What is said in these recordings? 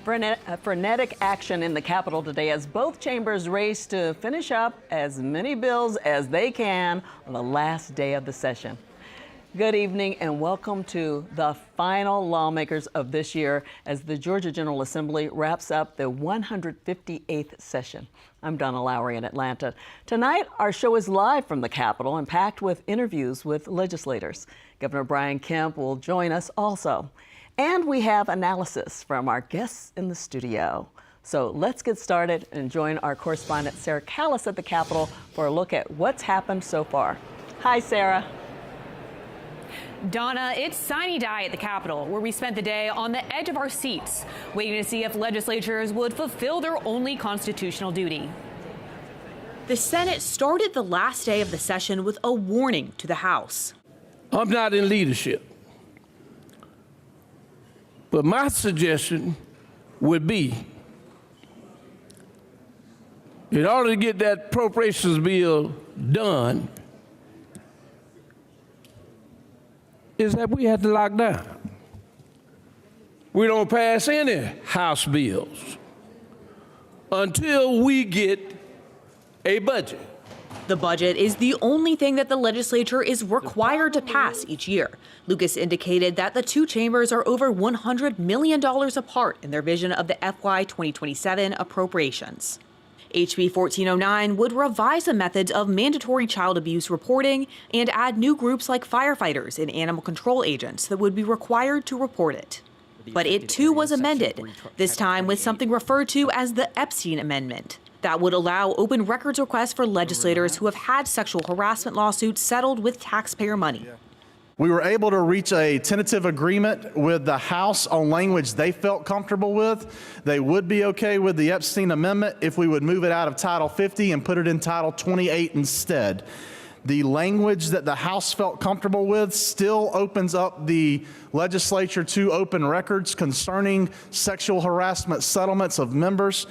Frenetic action in the Capitol today as both chambers race to finish up as many bills as they can on the last day of the session. Good evening and welcome to the final lawmakers of this year as the Georgia General Assembly wraps up the 158th session. I'm Donna Lowry in Atlanta. Tonight, our show is live from the Capitol and packed with interviews with legislators. Governor Brian Kemp will join us also. And we have analysis from our guests in the studio. So let's get started and join our correspondent Sarah Callis at the Capitol for a look at what's happened so far. Hi, Sarah. Donna, it's Sine Die at the Capitol, where we spent the day on the edge of our seats, waiting to see if legislatures would fulfill their only constitutional duty. The Senate started the last day of the session with a warning to the House. I'm not in leadership, but my suggestion would be, in order to get that appropriations bill done, is that we have to lock down. We don't pass any House bills until we get a budget. The budget is the only thing that the legislature is required to pass each year. Lucas indicated that the two chambers are over $100 million apart in their vision of the FY 2027 appropriations. HB 1409 would revise the methods of mandatory child abuse reporting and add new groups like firefighters and animal control agents that would be required to report it. But it too was amended, this time with something referred to as the Epstein Amendment. That would allow open records requests for legislators who have had sexual harassment lawsuits settled with taxpayer money. We were able to reach a tentative agreement with the House on language they felt comfortable with. They would be okay with the Epstein Amendment if we would move it out of Title 50 and put it in Title 28 instead. The language that the House felt comfortable with still opens up the legislature to open records concerning sexual harassment settlements of members.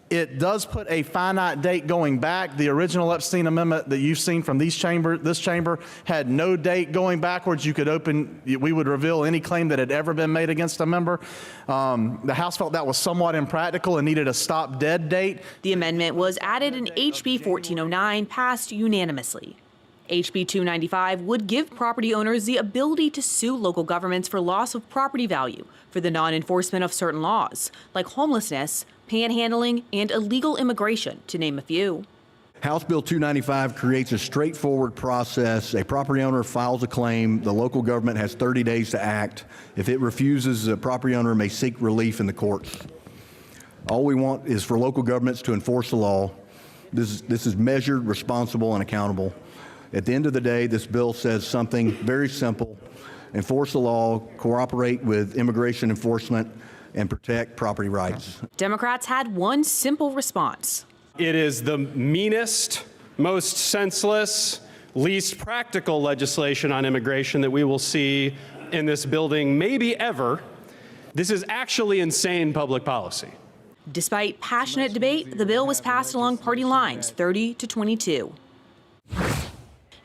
It does put a finite date going back. The original Epstein Amendment that you've seen from this chamber had no date going backwards. We would reveal any claim that had ever been made against a member. The House felt that was somewhat impractical and needed a stop dead date. The amendment was added in HB 1409, passed unanimously. HB 295 would give property owners the ability to sue local governments for loss of property value for the non-enforcement of certain laws, like homelessness, panhandling, and illegal immigration, to name a few. House Bill 295 creates a straightforward process. A property owner files a claim. The local government has 30 days to act. If it refuses, the property owner may seek relief in the courts. All we want is for local governments to enforce the law. This is measured, responsible, and accountable. At the end of the day, this bill says something very simple: enforce the law, cooperate with immigration enforcement, and protect property rights. Democrats had one simple response. It is the meanest, most senseless, least practical legislation on immigration that we will see in this building, maybe ever. This is actually insane public policy. Despite passionate debate, the bill was passed along party lines, 30-22.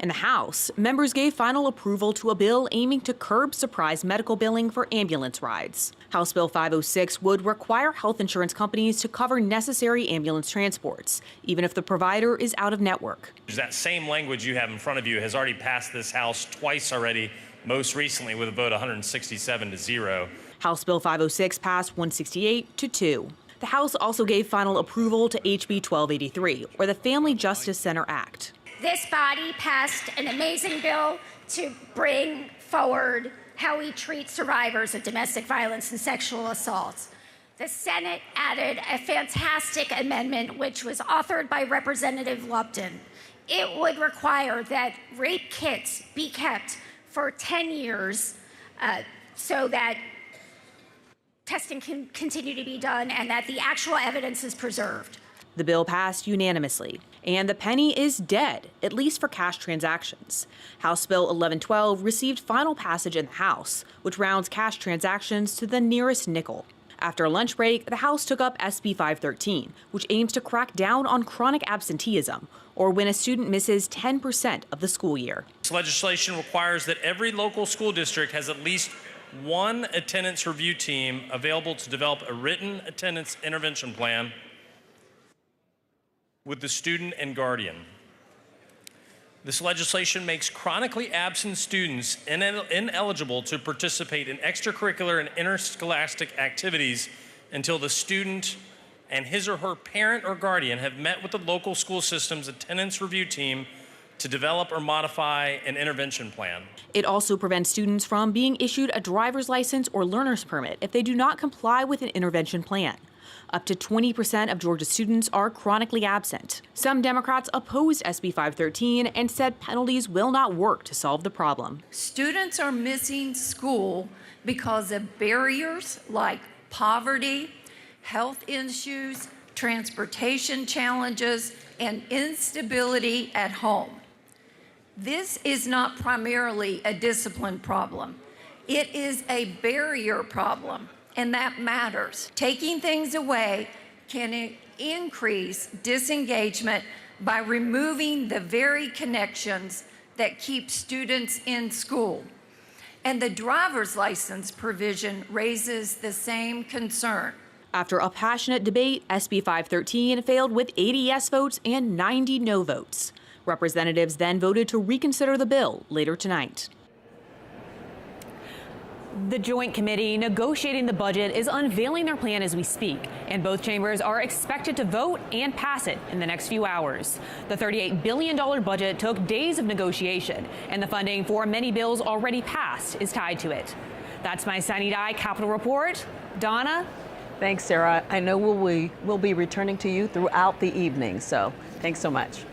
In the House, members gave final approval to a bill aiming to curb surprise medical billing for ambulance rides. House Bill 506 would require health insurance companies to cover necessary ambulance transports, even if the provider is out of network. That same language you have in front of you has already passed this House twice already, most recently with a vote 167-0. House Bill 506 passed 168-2. The House also gave final approval to HB 1283, or the Family Justice Center Act. This body passed an amazing bill to bring forward how we treat survivors of domestic violence and sexual assaults. The Senate added a fantastic amendment, which was authored by Representative Lupton. It would require that rape kits be kept for 10 years so that testing can continue to be done and that the actual evidence is preserved. The bill passed unanimously, and the penny is dead, at least for cash transactions. House Bill 1112 received final passage in the House, which rounds cash transactions to the nearest nickel. After a lunch break, the House took up SB 513, which aims to crack down on chronic absenteeism, or when a student misses 10% of the school year. This legislation requires that every local school district has at least one attendance review team available to develop a written attendance intervention plan with the student and guardian. This legislation makes chronically absent students ineligible to participate in extracurricular and interscholastic activities until the student and his or her parent or guardian have met with the local school system's attendance review team to develop or modify an intervention plan. It also prevents students from being issued a driver's license or learner's permit if they do not comply with an intervention plan. Up to 20% of Georgia students are chronically absent. Some Democrats opposed SB 513 and said penalties will not work to solve the problem. Students are missing school because of barriers like poverty, health issues, transportation challenges, and instability at home. This is not primarily a discipline problem. It is a barrier problem, and that matters. Taking things away can increase disengagement by removing the very connections that keep students in school. And the driver's license provision raises the same concern. After a passionate debate, SB 513 failed with 80 yes votes and 90 no votes. Representatives then voted to reconsider the bill later tonight. The Joint Committee negotiating the budget is unveiling their plan as we speak, and both chambers are expected to vote and pass it in the next few hours. The $38 billion budget took days of negotiation, and the funding for many bills already passed is tied to it. That's my Sine Die Capitol Report. Donna? Thanks, Sarah. I know we'll be returning to you throughout the evening, so thanks so much.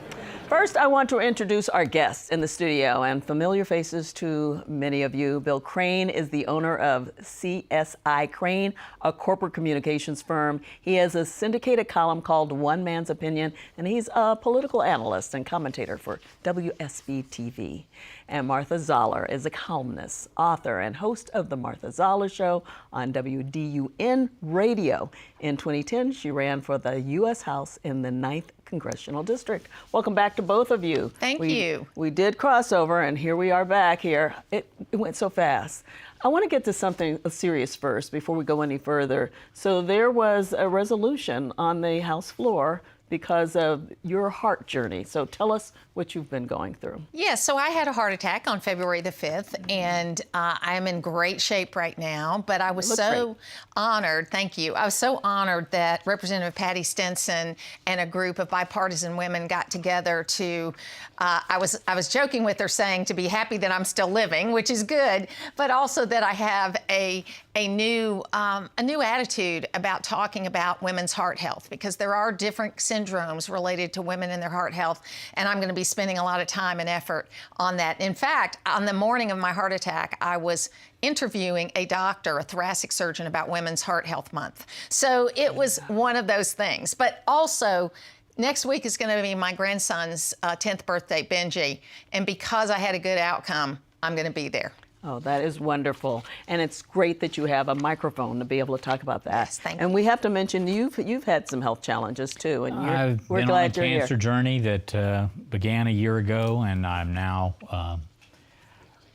First, I want to introduce our guests in the studio, and familiar faces to many of you. Bill Crane is the owner of CSI Crane, a corporate communications firm. He has a syndicated column called One Man's Opinion, and he's a political analyst and commentator for WSB-TV. And Martha Zoller is a columnist, author, and host of The Martha Zoller Show on WDUN Radio. In 2010, she ran for the U.S. House in the 9th Congressional District. Welcome back to both of you. Thank you. We did crossover, and here we are back here. It went so fast. I want to get to something serious first before we go any further. So there was a resolution on the House floor because of your heart journey. So tell us what you've been going through. Yeah, so I had a heart attack on February the 5th, and I'm in great shape right now, but I was so honored, thank you, I was so honored that Representative Patty Stinson and a group of bipartisan women got together to, I was joking with her saying to be happy that I'm still living, which is good, but also that I have a new attitude about talking about women's heart health, because there are different syndromes related to women and their heart health, and I'm going to be spending a lot of time and effort on that. In fact, on the morning of my heart attack, I was interviewing a doctor, a thoracic surgeon, about Women's Heart Health Month. So it was one of those things. But also, next week is going to be my grandson's 10th birthday, Benji, and because I had a good outcome, I'm going to be there. Oh, that is wonderful. And it's great that you have a microphone to be able to talk about that. Yes, thank you. And we have to mention you've had some health challenges too, and we're glad you're here. I've been on a cancer journey that began a year ago, and I'm now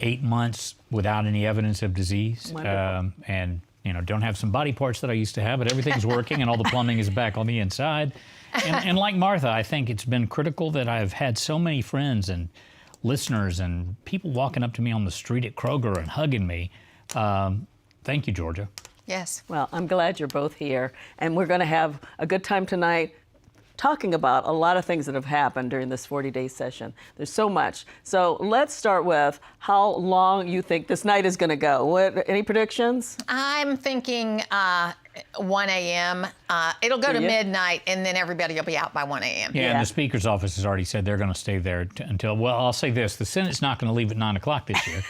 8 months without any evidence of disease. And don't have some body parts that I used to have, but everything's working and all the plumbing is back on the inside. And like Martha, I think it's been critical that I've had so many friends and listeners and people walking up to me on the street at Kroger and hugging me. Thank you, Georgia. Yes. Well, I'm glad you're both here, and we're going to have a good time tonight talking about a lot of things that have happened during this 40-day session. There's so much. So let's start with how long you think this night is going to go. Any predictions? I'm thinking 1 a.m. It'll go to midnight, and then everybody will be out by 1 a.m. Yeah, and the Speaker's office has already said they're going to stay there until, well, I'll say this, the Senate's not going to leave at 9 o'clock this year.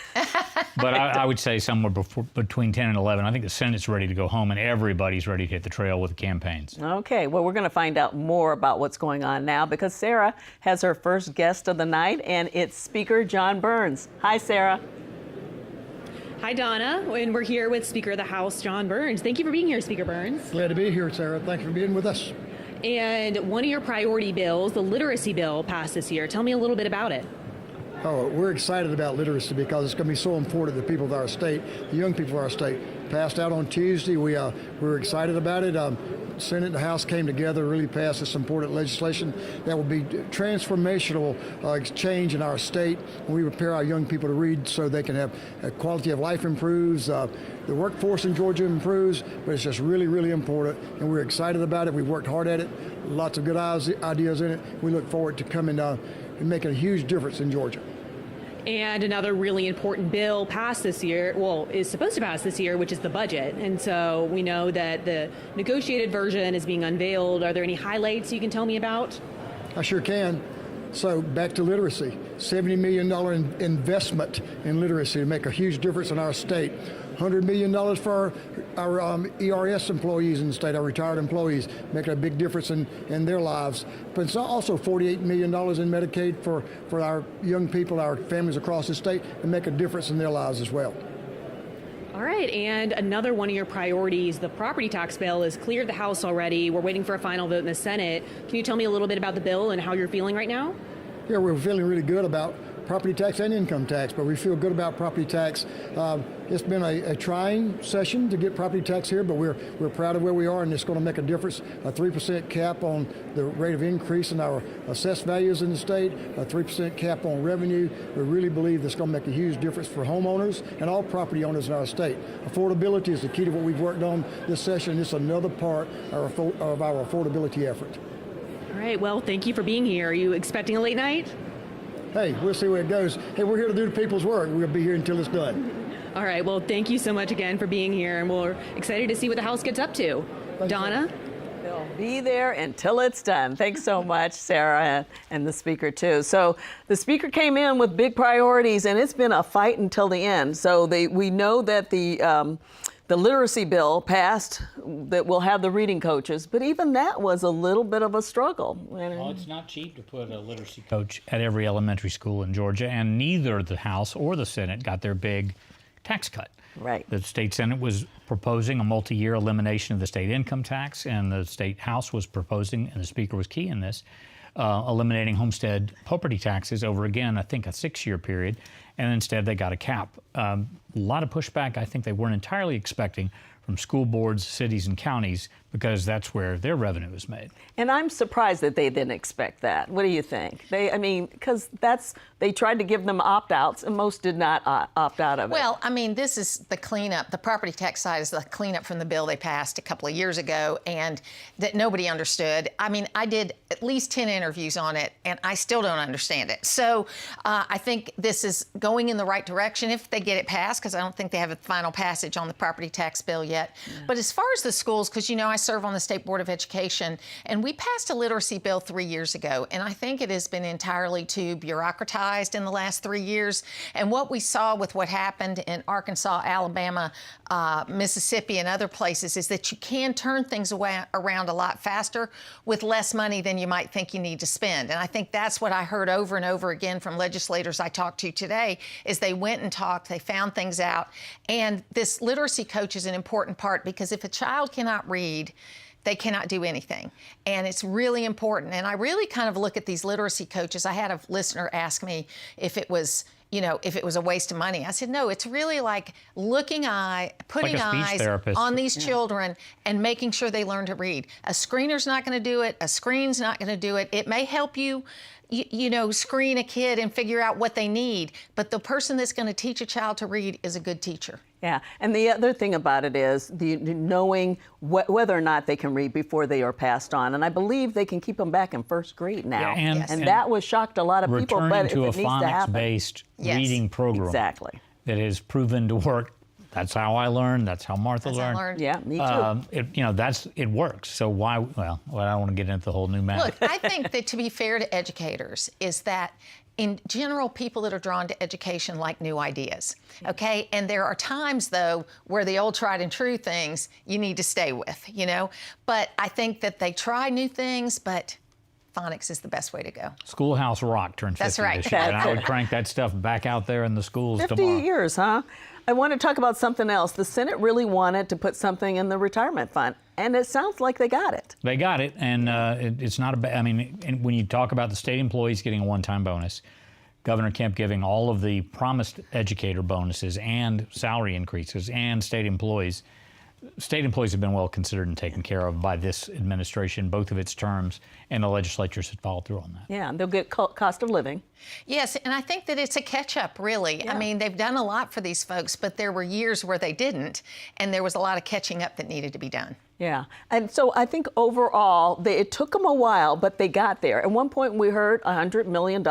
But I would say somewhere between 10 and 11. I think the Senate's ready to go home, and everybody's ready to hit the trail with the campaigns. Okay, well, we're going to find out more about what's going on now because Sarah has her first guest of the night, and it's Speaker John Burns. Hi, Sarah. Hi, Donna, and we're here with Speaker of the House, John Burns. Thank you for being here, Speaker Burns. Glad to be here, Sarah. Thank you for being with us. And one of your priority bills, the literacy bill, passed this year. Tell me a little bit about it. Oh, we're excited about literacy because it's going to be so important to the people of our state, the young people of our state. Passed out on Tuesday. We're excited about it. Senate and the House came together, really passed this important legislation that will be transformational change in our state when we prepare our young people to read so they can have a quality of life improves, the workforce in Georgia improves, but it's just really, really important, and we're excited about it. We've worked hard at it, lots of good ideas in it. We look forward to coming and making a huge difference in Georgia. And another really important bill passed this year, well, is supposed to pass this year, which is the budget. And so we know that the negotiated version is being unveiled. Are there any highlights you can tell me about? I sure can. So back to literacy, $70 million investment in literacy to make a huge difference in our state. $100 million for our ERS employees in the state, our retired employees, making a big difference in their lives. But it's also $48 million in Medicaid for our young people, our families across the state, to make a difference in their lives as well. All right, and another one of your priorities, the property tax bill, has cleared the House already. We're waiting for a final vote in the Senate. Can you tell me a little bit about the bill and how you're feeling right now? Yeah, we're feeling really good about property tax and income tax, but we feel good about property tax. It's been a trying session to get property tax here, but we're proud of where we are, and it's going to make a difference. A 3% cap on the rate of increase in our assessed values in the state, a 3% cap on revenue. We really believe that's going to make a huge difference for homeowners and all property owners in our state. Affordability is the key to what we've worked on this session. It's another part of our affordability effort. All right, well, thank you for being here. Are you expecting a late night? Hey, we'll see where it goes. Hey, we're here to do the people's work. We'll be here until it's done. All right, well, thank you so much again for being here, and we're excited to see what the House gets up to. Thanks, Donna? They'll be there until it's done. Thanks so much, Sarah, and the Speaker, too. So the Speaker came in with big priorities, and it's been a fight until the end. So we know that the literacy bill passed, that will have the reading coaches, but even that was a little bit of a struggle. Well, it's not cheap to put a literacy coach at every elementary school in Georgia, and neither the House or the Senate got their big tax cut. Right. The state Senate was proposing a multi-year elimination of the state income tax, and the state House was proposing, and the Speaker was key in this, eliminating homestead property taxes over, again, I think a 6-year period, and instead they got a cap. A lot of pushback I think they weren't entirely expecting from school boards, cities, and counties, because that's where their revenue is made. And I'm surprised that they didn't expect that. What do you think? Because they tried to give them opt-outs, and most did not opt out of it. Well, I mean, this is the cleanup. The property tax side is the cleanup from the bill they passed a couple of years ago, and that nobody understood. I mean, I did at least 10 interviews on it, and I still don't understand it. So I think this is going in the right direction if they get it passed, because I don't think they have a final passage on the property tax bill yet. Yeah. But as far as the schools, because, you know, I serve on the State Board of Education, and we passed a literacy bill 3 years ago, and I think it has been entirely too bureaucratized in the last 3 years. And what we saw with what happened in Arkansas, Alabama, Mississippi, and other places is that you can turn things around a lot faster with less money than you might think you need to spend. And I think that's what I heard over and over again from legislators I talked to today, is they went and talked, they found things out. And this literacy coach is an important part, because if a child cannot read, they cannot do anything. And it's really important. And I really kind of look at these literacy coaches. I had a listener ask me if it was, you know, if it was a waste of money. I said, no, it's really like putting like eyes on these children and making sure they learn to read. A screener's not going to do it. A screen's not going to do it. It may help you, you know, screen a kid and figure out what they need. But the person that's going to teach a child to read is a good teacher. Yeah, and the other thing about it is knowing whether or not they can read before they are passed on. And I believe they can keep them back in first grade now. Yeah, and that was shocked a lot of people. But to a if it needs to happen, phonics-based reading program exactly, that has proven to work. That's how I learned. That's how Martha learned. Yeah, me too. It works. So why? Well, I don't want to get into the whole new math. Look, I think that to be fair to educators is that, in general, people that are drawn to education like new ideas, okay? And there are times, though, where the old tried and true things you need to stay with, you know? But I think that they try new things, but phonics is the best way to go. Schoolhouse Rock turned 50 That's right. this year, and I would crank that stuff back out there in the schools 50 tomorrow. years, huh? I want to talk about something else. The Senate really wanted to put something in the retirement fund, and it sounds like they got it. They got it, and it's not a bad, I mean, when you talk about the state employees getting a one-time bonus, Governor Kemp giving all of the promised educator bonuses and salary increases and state employees. State employees have been well considered and taken care of by this administration, both of its terms, and the legislatures have followed through on that. Yeah, they'll get cost of living. Yes, and I think that it's a catch-up, really. Yeah. I mean, they've done a lot for these folks, but there were years where they didn't, and there was a lot of catching up that needed to be done. Yeah, and so I think overall, it took them a while, but they got there. At one point, we heard $100 million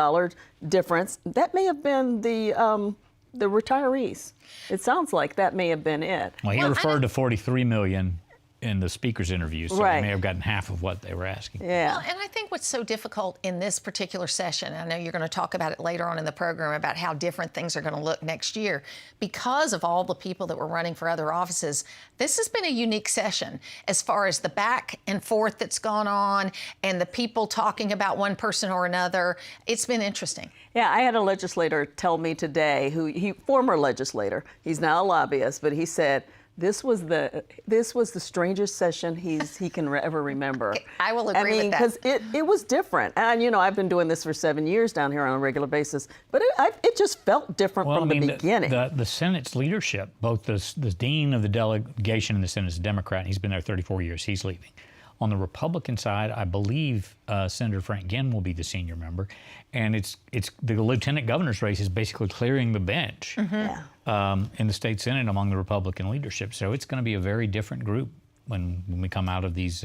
difference. That may have been the retirees. It sounds like that may have been it. Well, he referred to $43 million in the speaker's interview, so Right. they may have gotten half of what they were asking. Yeah. Well, and I think what's so difficult in this particular session, I know you're going to talk about it later on in the program about how different things are going to look next year, because of all the people that were running for other offices, this has been a unique session as far as the back and forth that's gone on and the people talking about one person or another. It's been interesting. Yeah, I had a legislator tell me today, former legislator, he's now a lobbyist, but he said, this was the strangest session he can ever remember. I will agree with that. Because it was different. And, I've been doing this for 7 years down here on a regular basis, but it just felt different from the beginning. The Senate's leadership, both the dean of the delegation in the Senate is a Democrat, and he's been there 34 years. He's leaving. On the Republican side, I believe Senator Frank Ginn will be the senior member, and it's the lieutenant governor's race is basically clearing the bench in the state Senate among the Republican leadership. So it's going to be a very different group when we come out of these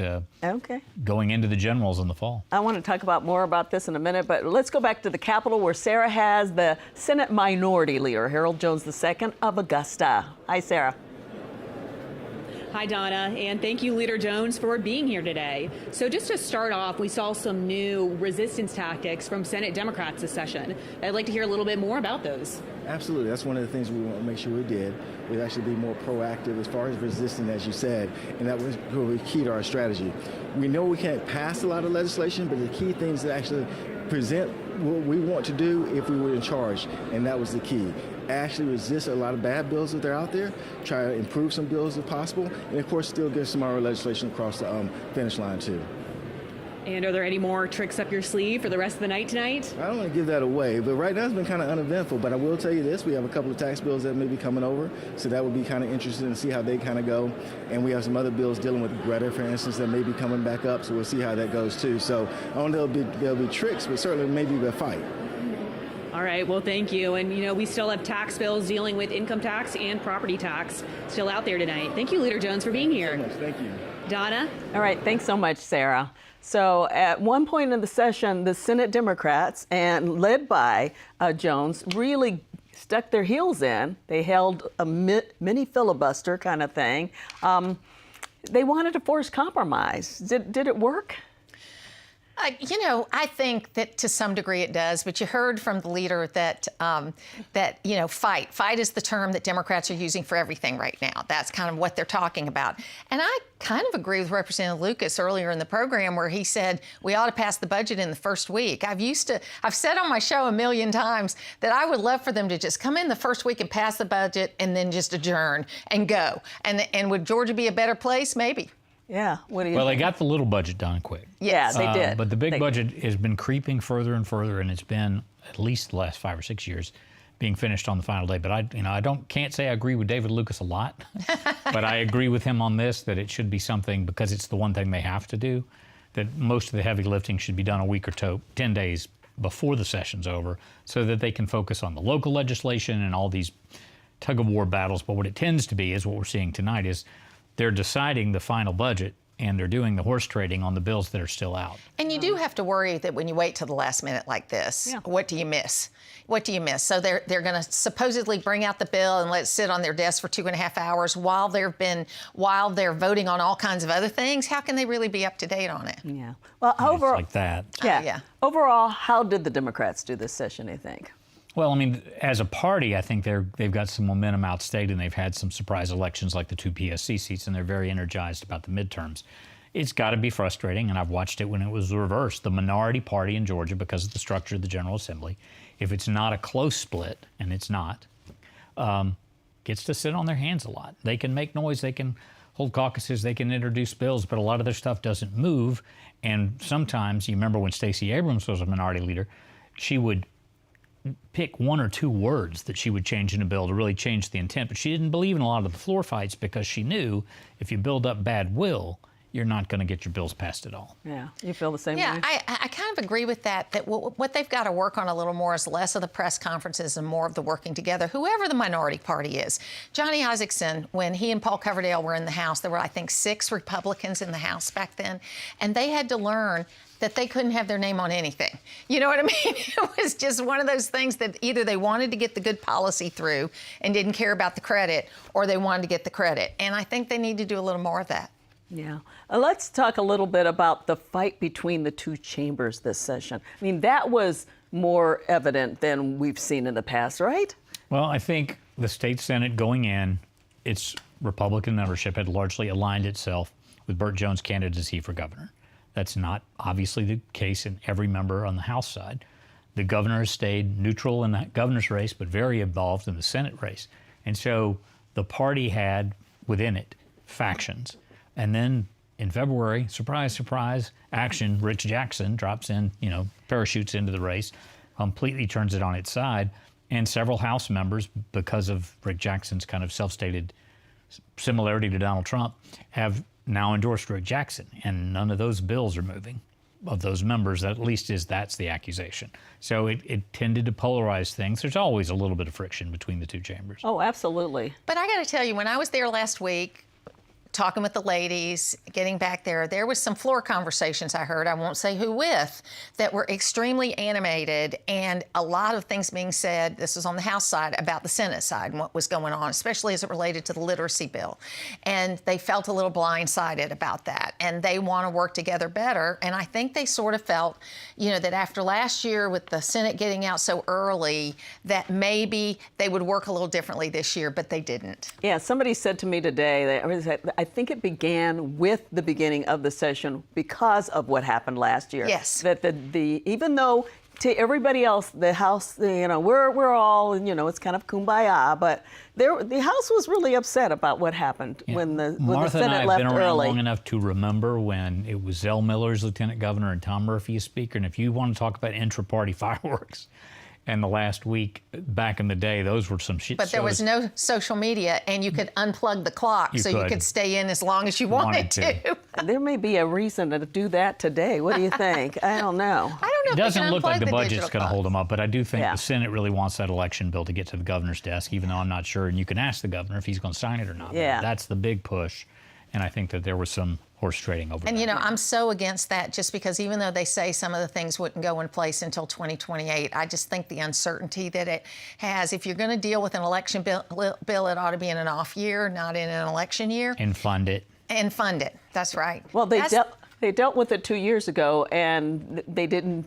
going into the generals in the fall. I want to talk more about this in a minute, but let's go back to the Capitol where Sarah has the Senate Minority Leader, Harold Jones II of Augusta. Hi, Sarah. Hi, Donna, and thank you, Leader Jones, for being here today. So just to start off, we saw some new resistance tactics from Senate Democrats this session. I'd like to hear a little bit more about those. Absolutely. That's one of the things we want to make sure we did. We'd actually be more proactive as far as resisting, as you said, and that was really key to our strategy. We know we can't pass a lot of legislation, but the key thing is to actually present what we want to do if we were in charge, and that was the key. Actually resist a lot of bad bills that are out there, try to improve some bills if possible, and of course still get some of our legislation across the finish line too. And are there any more tricks up your sleeve for the rest of the night tonight? I don't want to give that away, but right now it's been kind of uneventful, but I will tell you this, we have a couple of tax bills that may be coming over, so that would be kind of interesting to see how they kind of go, and we have some other bills dealing with Greta, for instance, that may be coming back up, so we'll see how that goes too. So I don't know if there'll be tricks, but certainly maybe a fight. All right, well, thank you. And, we still have tax bills dealing with income tax and property tax still out there tonight. Thank you, Leader Jones, for being here. Thank you so much. Thank you. Donna? All right, thanks so much, Sarah. So at one point in the session, the Senate Democrats, and led by Jones, really stuck their heels in. They held a mini filibuster kind of thing. They wanted to force compromise. Did it work? I think that to some degree it does, but you heard from the leader that, fight. Fight is the term that Democrats are using for everything right now. That's kind of what they're talking about. And I kind of agree with Representative Lucas earlier in the program where he said we ought to pass the budget in the first week. I've said on my show a million times that I would love for them to just come in the first week and pass the budget and then just adjourn and go. And would Georgia be a better place? Maybe. Yeah. What do you Well, think? they got the little budget done quick. Yeah, they did. But the big budget has been creeping further and further, and it's been at least the last 5 or 6 years being finished on the final day. But I can't say I agree with David Lucas a lot, but I agree with him on this that it should be something, because it's the one thing they have to do, that most of the heavy lifting should be done a week or 10 days before the session's over, so that they can focus on the local legislation and all these tug-of-war battles. But what it tends to be is what we're seeing tonight is they're deciding the final budget, and they're doing the horse trading on the bills that are still out. And you do have to worry that when you wait till the last minute like this, what do you miss? What do you miss? So they're going to supposedly bring out the bill and let it sit on their desk for 2.5 hours while they're voting on all kinds of other things. How can they really be up to date on it? Yeah. Well, overall, like that. Yeah. Overall, how did the Democrats do this session, you think? Well, as a party, I think they've got some momentum outstate, and they've had some surprise elections like the 2 PSC seats, and they're very energized about the midterms. It's got to be frustrating, and I've watched it when it was reversed. The minority party in Georgia, because of the structure of the General Assembly, if it's not a close split, and it's not, gets to sit on their hands a lot. They can make noise, they can hold caucuses, they can introduce bills, but a lot of their stuff doesn't move. And sometimes, you remember when Stacey Abrams was a minority leader, she would pick one or two words that she would change in a bill to really change the intent. But she didn't believe in a lot of the floor fights because she knew if you build up bad will, you're not going to get your bills passed at all. Yeah, you feel the same way? Yeah, I kind of agree with that what they've got to work on a little more is less of the press conferences and more of the working together, whoever the minority party is. Johnny Isaacson, when he and Paul Coverdale were in the House, there were, I think, 6 Republicans in the House back then, and they had to learn that they couldn't have their name on anything. You know what I mean? It was just one of those things that either they wanted to get the good policy through and didn't care about the credit, or they wanted to get the credit. And I think they need to do a little more of that. Yeah. Let's talk a little bit about the fight between the two chambers this session. I mean, that was more evident than we've seen in the past, right? Well, I think the state Senate going in, its Republican membership had largely aligned itself with Burt Jones' candidacy for governor. That's not obviously the case in every member on the House side. The governor has stayed neutral in the governor's race, but very involved in the Senate race. And so the party had within it factions. And then in February, surprise, surprise, action, Rich Jackson drops in, parachutes into the race, completely turns it on its side. And several House members, because of Rick Jackson's kind of self-stated similarity to Donald Trump, have now endorsed Rick Jackson. And none of those bills are moving of those members, at least that's the accusation. So it tended to polarize things. There's always a little bit of friction between the two chambers. Oh, absolutely. But I got to tell you, when I was there last week, talking with the ladies, getting back there was some floor conversations I heard, I won't say who with, that were extremely animated, and a lot of things being said, this is on the House side, about the Senate side and what was going on, especially as it related to the literacy bill. And they felt a little blindsided about that, and they want to work together better. And I think they sort of felt, that after last year with the Senate getting out so early, that maybe they would work a little differently this year, but they didn't. Yeah, somebody said to me today, I think it began with the beginning of the session because of what happened last year. Yes. That even though to everybody else, the House, we're all, it's kind of kumbaya, but the House was really upset about what happened when the Senate left early. Martha and I have been around long enough to remember when it was Zell Miller as lieutenant governor and Tom Murphy as speaker. And if you want to talk about intra-party fireworks, and the last week, back in the day, those were some shit But there was no social media, and you could unplug the clock, you could stay in as long as you wanted to. There may be a reason to do that today. What do you think? I don't know. I don't know. It doesn't look like the budget's going to hold them up, but I do think Yeah. the Senate really wants that election bill to get to the governor's desk, even though I'm not sure. And you can ask the governor if he's going to sign it or not. Yeah. That's the big push. And I think that there was some horse trading over And, that. I'm so against that, just because even though they say some of the things wouldn't go in place until 2028, I just think the uncertainty that it has, if you're going to deal with an election bill, it ought to be in an off year, not in an election year. And fund it. And fund it. That's right. Well, they dealt with it 2 years ago, and they didn't.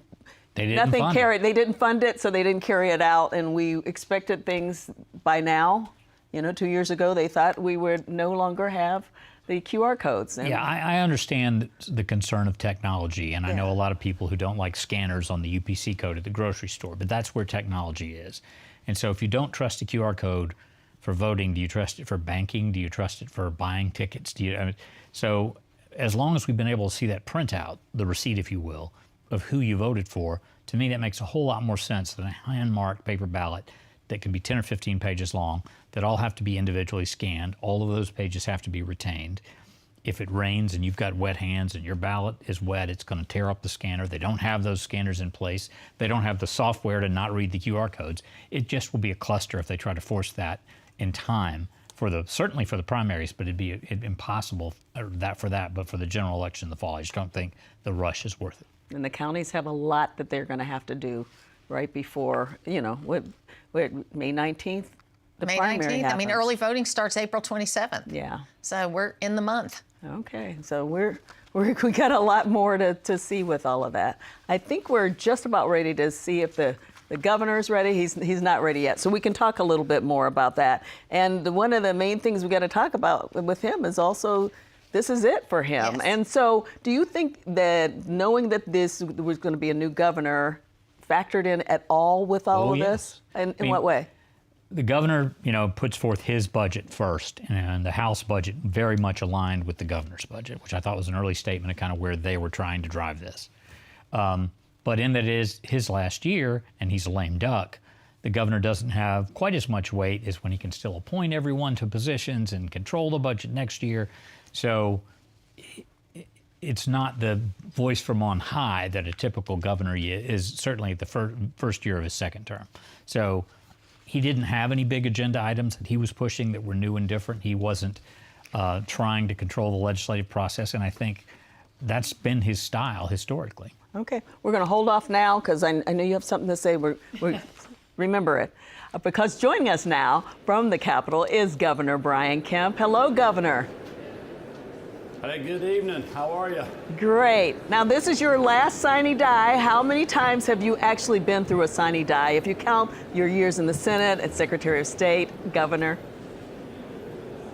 They didn't fund it. They didn't fund it, so they didn't carry it out, and we expected things by now. 2 years ago, they thought we would no longer have the QR codes. And Yeah, I understand the concern of technology, and I know a lot of people who don't like scanners on the UPC code at the grocery store, but that's where technology is. And so if you don't trust the QR code for voting, do you trust it for banking? Do you trust it for buying tickets? So as long as we've been able to see that printout, the receipt, if you will, of who you voted for, to me that makes a whole lot more sense than a hand-marked paper ballot that can be 10 or 15 pages long, that all have to be individually scanned. All of those pages have to be retained. If it rains and you've got wet hands and your ballot is wet, it's going to tear up the scanner. They don't have those scanners in place. They don't have the software to not read the QR codes. It just will be a cluster if they try to force that in time certainly for the primaries, but it'd be impossible but for the general election in the fall. I just don't think the rush is worth it. And the counties have a lot that they're going to have to do right before, May 19th? The May primary 19th. happens. I mean, early voting starts April 27th. Yeah. So we're in the month. Okay, so we got a lot more to see with all of that. I think we're just about ready to see if the governor's ready. He's not ready yet, so we can talk a little bit more about that. And one of the main things we got to talk about with him is also this is it for him. Yes. And so, do you think that knowing that this was going to be a new governor factored in at all with all of this? And in what way? The governor, puts forth his budget first, and the House budget very much aligned with the governor's budget, which I thought was an early statement of kind of where they were trying to drive this. But in that it is his last year, and he's a lame duck, the governor doesn't have quite as much weight is when he can still appoint everyone to positions and control the budget next year. So it's not the voice from on high that a typical governor is, certainly the first year of his second term. So he didn't have any big agenda items that he was pushing that were new and different. He wasn't trying to control the legislative process, and I think that's been his style historically. Okay, we're going to hold off now because I know you have something to say. We remember it. Because joining us now from the Capitol is Governor Brian Kemp. Hello, Governor. Hey, good evening. How are you? Great. Now, this is your last Sine Die. How many times have you actually been through a Sine Die? If you count your years in the Senate, as Secretary of State, Governor.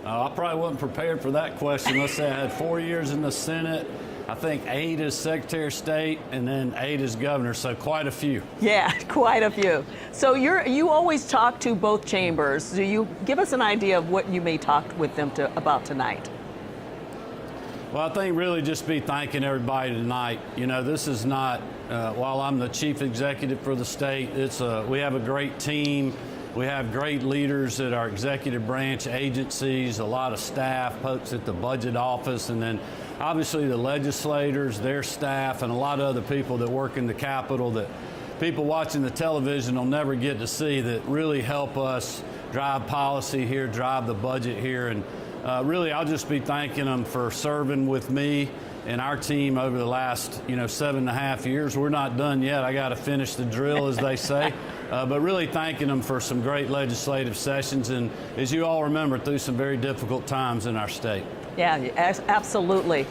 I probably wasn't prepared for that question. Let's say I had 4 years in the Senate. I think 8 as Secretary of State, and then 8 as governor, so quite a few. Yeah, quite a few. So you always talk to both chambers. Do you give us an idea of what you may talk with them about tonight? Well, I think really just be thanking everybody tonight. You know, this is not, while I'm the chief executive for the state, we have a great team. We have great leaders at our executive branch agencies, a lot of staff, folks at the budget office, and then obviously the legislators, their staff, and a lot of other people that work in the Capitol that people watching the television will never get to see, that really help us drive policy here, drive the budget here. And really, I'll just be thanking them for serving with me and our team over the last, 7.5 years. We're not done yet. I got to finish the drill, as they say. But really thanking them for some great legislative sessions, and as you all remember, through some very difficult times in our state. Yeah, absolutely.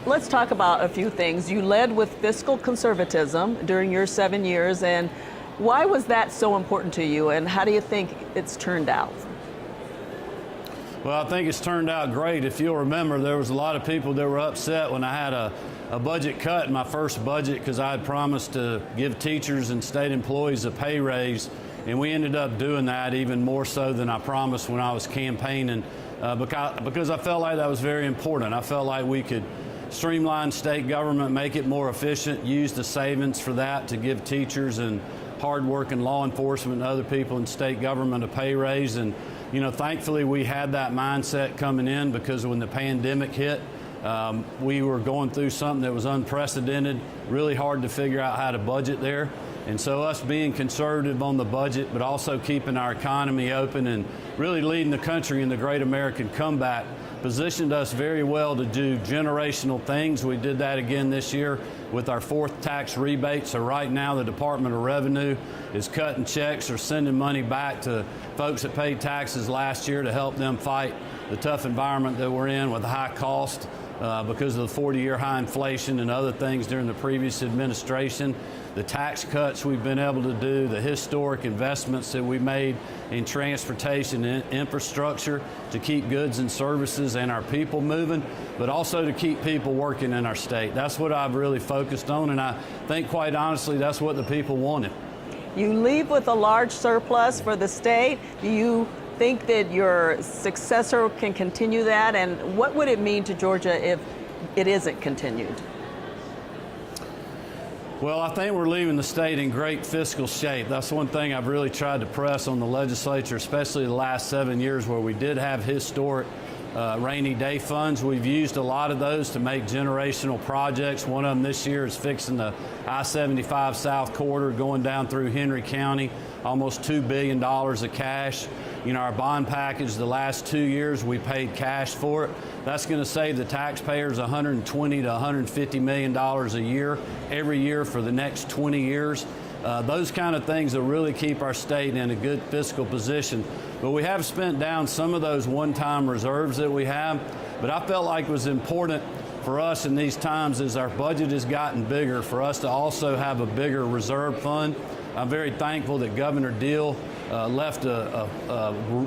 Let's talk about a few things. You led with fiscal conservatism during your 7 years, and why was that so important to you, and how do you think it's turned out? Well, I think it's turned out great. If you'll remember, there was a lot of people that were upset when I had a budget cut in my first budget because I had promised to give teachers and state employees a pay raise, and we ended up doing that even more so than I promised when I was campaigning because I felt like that was very important. I felt like we could streamline state government, make it more efficient, use the savings for that to give teachers and hardworking law enforcement and other people in state government a pay raise. And thankfully we had that mindset coming in because when the pandemic hit, we were going through something that was unprecedented, really hard to figure out how to budget there. And so us being conservative on the budget, but also keeping our economy open and really leading the country in the great American comeback positioned us very well to do generational things. We did that again this year with our 4th tax rebate. So right now the Department of Revenue is cutting checks or sending money back to folks that paid taxes last year to help them fight the tough environment that we're in with high cost because of the 40-year high inflation and other things during the previous administration. The tax cuts we've been able to do, the historic investments that we made in transportation and infrastructure to keep goods and services and our people moving, but also to keep people working in our state. That's what I've really focused on, and I think, quite honestly, that's what the people wanted. You leave with a large surplus for the state. Do you think that your successor can continue that, and what would it mean to Georgia if it isn't continued? Well, I think we're leaving the state in great fiscal shape. That's one thing I've really tried to press on the legislature, especially the last 7 years where we did have historic rainy day funds. We've used a lot of those to make generational projects. One of them this year is fixing the I-75 South Corridor going down through Henry County, almost $2 billion of cash. Our bond package the last 2 years, we paid cash for it. That's going to save the taxpayers $120 to $150 million a year, every year for the next 20 years. Those kind of things will really keep our state in a good fiscal position. But we have spent down some of those one-time reserves that we have. But I felt like it was important for us in these times as our budget has gotten bigger for us to also have a bigger reserve fund. I'm very thankful that Governor Deal left a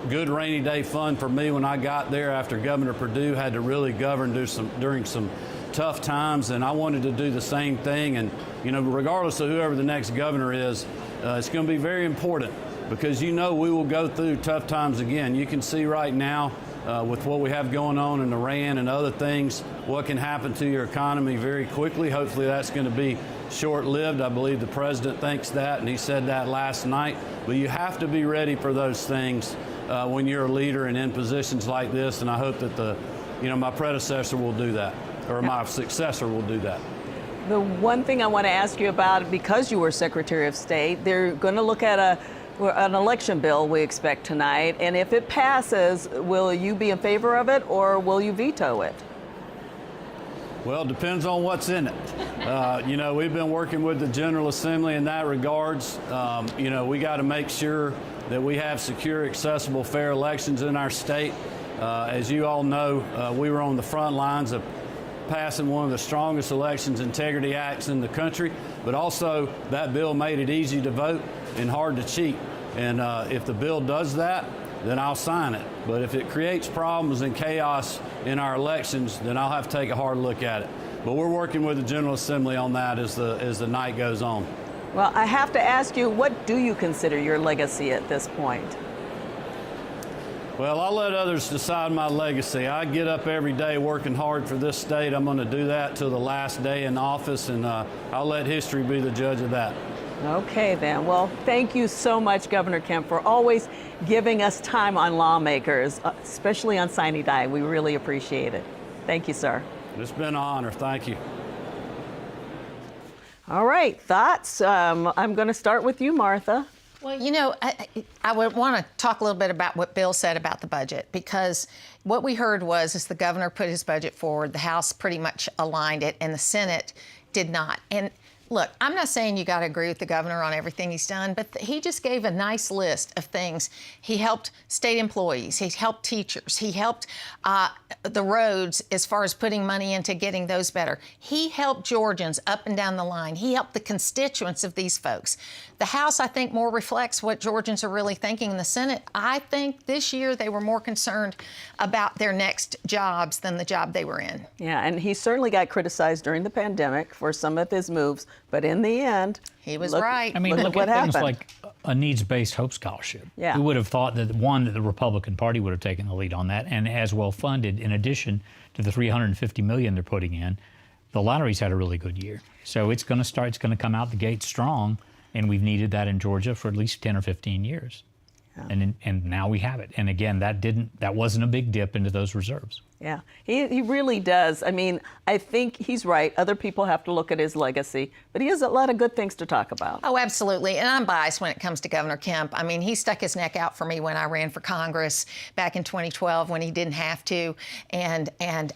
good rainy day fund for me when I got there after Governor Perdue had to really govern during some tough times, and I wanted to do the same thing. And regardless of whoever the next governor is, it's going to be very important because we will go through tough times again. You can see right now with what we have going on in Iran and other things, what can happen to your economy very quickly. Hopefully that's going to be short-lived. I believe the president thinks that, and he said that last night. But you have to be ready for those things when you're a leader and in positions like this, and I hope that my predecessor will do that, or my successor will do that. The one thing I want to ask you about, because you were Secretary of State, they're going to look at an election bill, we expect tonight, and if it passes, will you be in favor of it or will you veto it? Well, it depends on what's in it. We've been working with the General Assembly in that regards. We got to make sure that we have secure, accessible, fair elections in our state. As you all know, we were on the front lines of passing one of the strongest elections integrity acts in the country, but also that bill made it easy to vote and hard to cheat. And if the bill does that, then I'll sign it. But if it creates problems and chaos in our elections, then I'll have to take a hard look at it. But we're working with the General Assembly on that as the night goes on. Well, I have to ask you, what do you consider your legacy at this point? Well, I'll let others decide my legacy. I get up every day working hard for this state. I'm going to do that till the last day in office, and I'll let history be the judge of that. Okay, then. Well, thank you so much, Governor Kemp, for always giving us time on Lawmakers, especially on Sine Die. We really appreciate it. Thank you, sir. It's been an honor. Thank you. All right, thoughts? I'm going to start with you, Martha. Well, I would want to talk a little bit about what Bill said about the budget, because what we heard was the governor put his budget forward, the House pretty much aligned it, and the Senate did not. And look, I'm not saying you got to agree with the governor on everything he's done, but he just gave a nice list of things. He helped state employees. He helped teachers. He helped the roads as far as putting money into getting those better. He helped Georgians up and down the line. He helped the constituents of these folks. The House, I think, more reflects what Georgians are really thinking. In the Senate, I think this year they were more concerned about their next jobs than the job they were in. Yeah, and he certainly got criticized during the pandemic for some of his moves, but in the end, he was right. I mean, look what at happened. things like a needs-based Hope Scholarship. Yeah. Who would have thought that, that the Republican Party would have taken the lead on that, and as well funded, in addition to the $350 million they're putting in. The lottery's had a really good year. So it's going to come out the gate strong, and we've needed that in Georgia for at least 10 or 15 years. Yeah. And now we have it. And again, that wasn't a big dip into those reserves. Yeah, he really does. I mean, I think he's right. Other people have to look at his legacy, but he has a lot of good things to talk about. Oh, absolutely. And I'm biased when it comes to Governor Kemp. I mean, he stuck his neck out for me when I ran for Congress back in 2012 when he didn't have to. And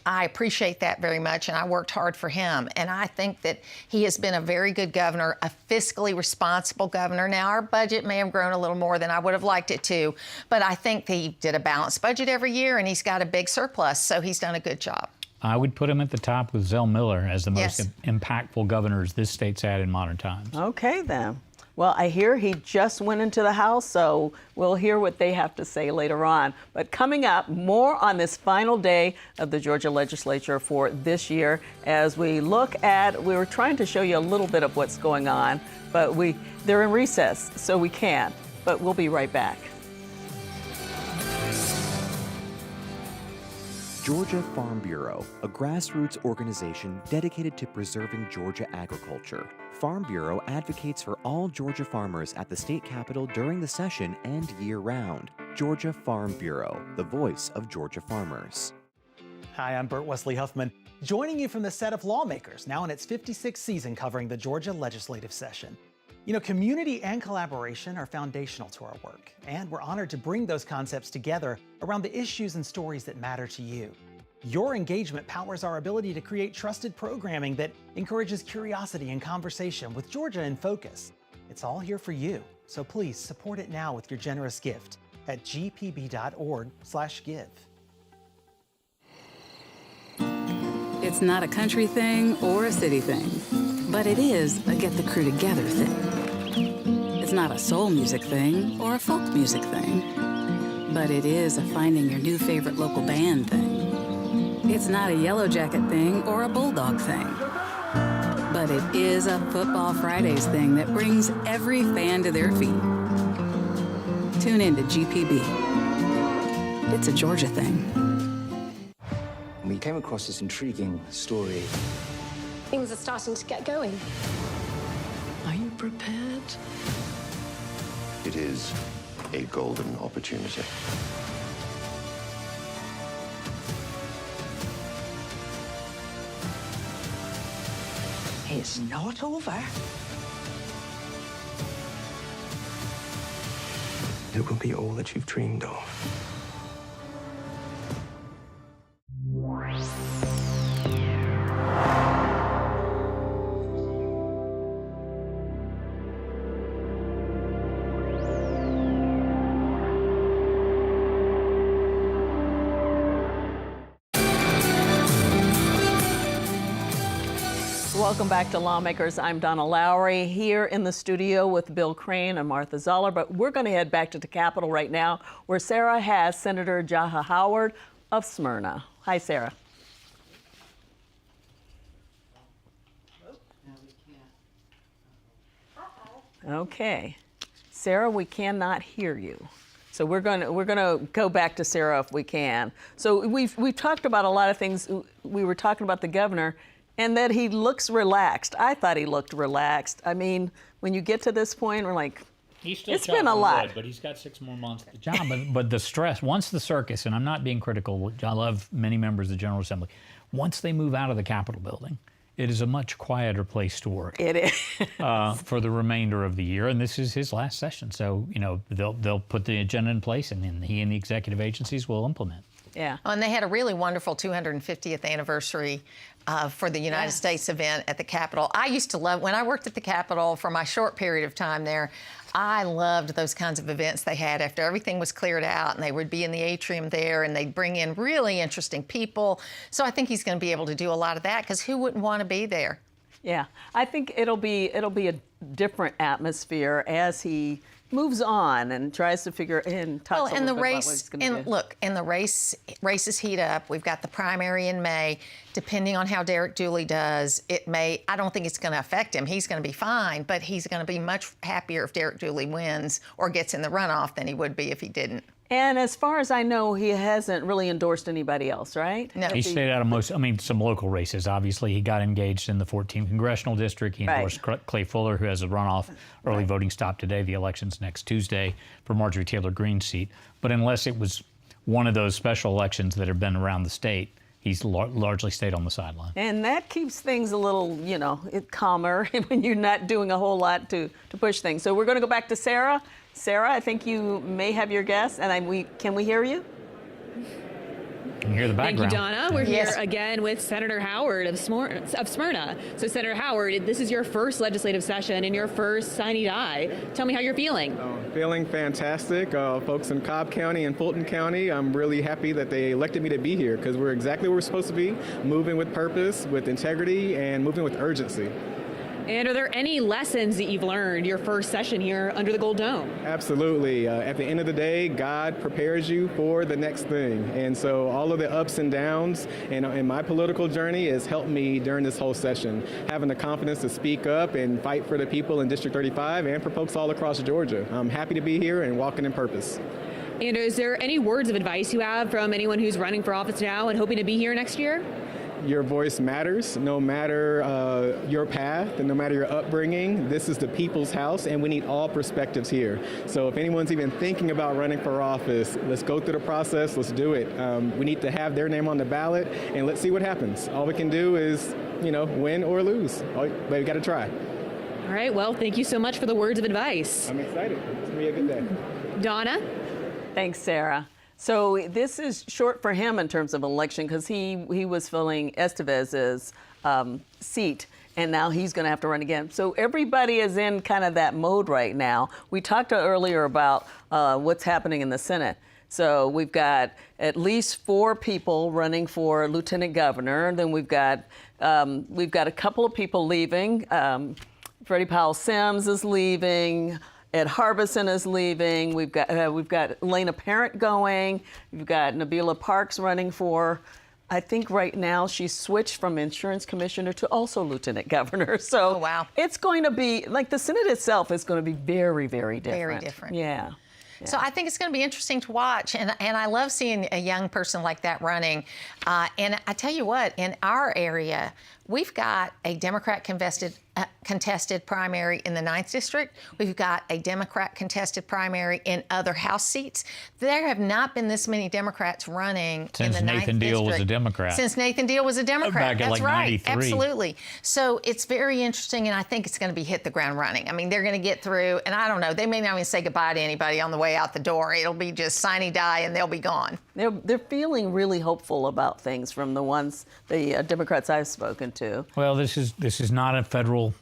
I appreciate that very much. And I worked hard for him. And I think that he has been a very good governor, a fiscally responsible governor. Now, our budget may have grown a little more than I would have liked it to, but I think he did a balanced budget every year, and he's got a big surplus. So he's done a good job. I would put him at the top with Zell Miller as the most impactful governors this state's had in modern times. Okay, then. Well, I hear he just went into the House, so we'll hear what they have to say later on. But coming up, more on this final day of the Georgia legislature for this year as we look at, we were trying to show you a little bit of what's going on, but they're in recess, so we can't. But we'll be right back. Georgia Farm Bureau, a grassroots organization dedicated to preserving Georgia agriculture. Farm Bureau advocates for all Georgia farmers at the state capitol during the session and year-round. Georgia Farm Bureau, the voice of Georgia farmers. Hi, I'm Burt Wesley Huffman, joining you from the set of Lawmakers, now in its 56th season covering the Georgia legislative session. You know, community and collaboration are foundational to our work, and we're honored to bring those concepts together around the issues and stories that matter to you. Your engagement powers our ability to create trusted programming that encourages curiosity and conversation with Georgia in focus. It's all here for you, so please support it now with your generous gift at gpb.org/give. It's not a country thing or a city thing, but it is a get the crew together thing. It's not a soul music thing or a folk music thing, but it is a finding your new favorite local band thing. It's not a Yellow Jacket thing or a Bulldog thing, but it is a Football Fridays thing that brings every fan to their feet. Tune in to GPB. It's a Georgia thing. We came across this intriguing story. Things are starting to get going. Are you prepared? It is a golden opportunity. It's not over. It will be all that you've dreamed of. Welcome back to Lawmakers. I'm Donna Lowry here in the studio with Bill Crane and Martha Zoller, but we're going to head back to the Capitol right now where Sarah has Senator Jaha Howard of Smyrna. Hi, Sarah. Okay. Sarah, we cannot hear you. So we're going to go back to Sarah if we can. So we've talked about a lot of things. We were talking about the governor and that he looks relaxed. I thought he looked relaxed. I mean, when you get to this point, we're like, it's been a lot. But he's got 6 more months to job. But the stress, once the circus, and I'm not being critical, I love many members of the General Assembly, once they move out of the Capitol building, it is a much quieter place to work. It is. For the remainder of the year, and this is his last session. So, you know, they'll put the agenda in place, and then he and the executive agencies will implement. Yeah. Oh, and they had a really wonderful 250th anniversary for the United States event at the Capitol. I used to love, when I worked at the Capitol for my short period of time there, I loved those kinds of events they had after everything was cleared out, and they would be in the atrium there, and they'd bring in really interesting people. So I think he's going to be able to do a lot of that, because who wouldn't want to be there? Yeah, I think it'll be a different atmosphere as he moves on and tries to figure and talks a little bit about what he's going to do. Look, and the races heat up. We've got the primary in May. Depending on how Derek Dooley does, I don't think it's going to affect him. He's going to be fine, but he's going to be much happier if Derek Dooley wins or gets in the runoff than he would be if he didn't. And as far as I know, he hasn't really endorsed anybody else, right? No. He stayed out of some local races. Obviously, he got engaged in the 14th Congressional District. He endorsed Clay Fuller, who has a runoff. Early voting stopped today. The election's next Tuesday for Marjorie Taylor Greene's seat. But unless it was one of those special elections that have been around the state, he's largely stayed on the sideline. And that keeps things a little, calmer when you're not doing a whole lot to push things. So we're going to go back to Sarah. Sarah, I think you may have your guess, and can we hear you? Can you hear the background? Thank you, Donna. We're here again with Senator Howard of Smyrna. So, Senator Howard, this is your first legislative session and your first Sine Die. Tell me how you're feeling. Feeling fantastic. Folks in Cobb County and Fulton County, I'm really happy that they elected me to be here, because we're exactly where we're supposed to be, moving with purpose, with integrity, and moving with urgency. And are there any lessons that you've learned your first session here under the Gold Dome? Absolutely. At the end of the day, God prepares you for the next thing. And so all of the ups and downs in my political journey has helped me during this whole session, having the confidence to speak up and fight for the people in District 35 and for folks all across Georgia. I'm happy to be here and walking in purpose. And is there any words of advice you have from anyone who's running for office now and hoping to be here next year? Your voice matters, no matter your path and no matter your upbringing. This is the people's house, and we need all perspectives here. So if anyone's even thinking about running for office, let's go through the process, let's do it. We need to have their name on the ballot, and let's see what happens. All we can do is, win or lose, but we got to try. All right, well, thank you so much for the words of advice. I'm excited. It's going to be a good day. Donna? Thanks, Sarah. So this is short for him in terms of election, because he was filling Estevez's seat, and now he's going to have to run again. So everybody is in kind of that mode right now. We talked earlier about what's happening in the Senate. So we've got at least 4 people running for lieutenant governor. Then we've got a couple of people leaving. Freddie Powell Sims is leaving. Ed Harbison is leaving. We've got Elena Parent going. We've got Nabila Parks running for, I think right now she's switched from insurance commissioner to also lieutenant governor. So it's going to be, like, the Senate itself is going to be very, very different. Very different. Yeah. So I think it's going to be interesting to watch, and I love seeing a young person like that running. And I tell you what, in our area, we've got a Democrat contested primary in the 9th District. We've got a Democrat contested primary in other House seats. There have not been this many Democrats running since in the 9th Nathan Deal District. was a Democrat. Since Nathan Deal was a Democrat. Back in That's like right. 93. Absolutely. So it's very interesting, and I think it's going to be hit the ground running. I mean, they're going to get through, and I don't know, they may not even say goodbye to anybody on the way out the door. It'll be just Sine Die, and they'll be gone. They're feeling really hopeful about things from the Democrats I've spoken to. Well, this is not a federal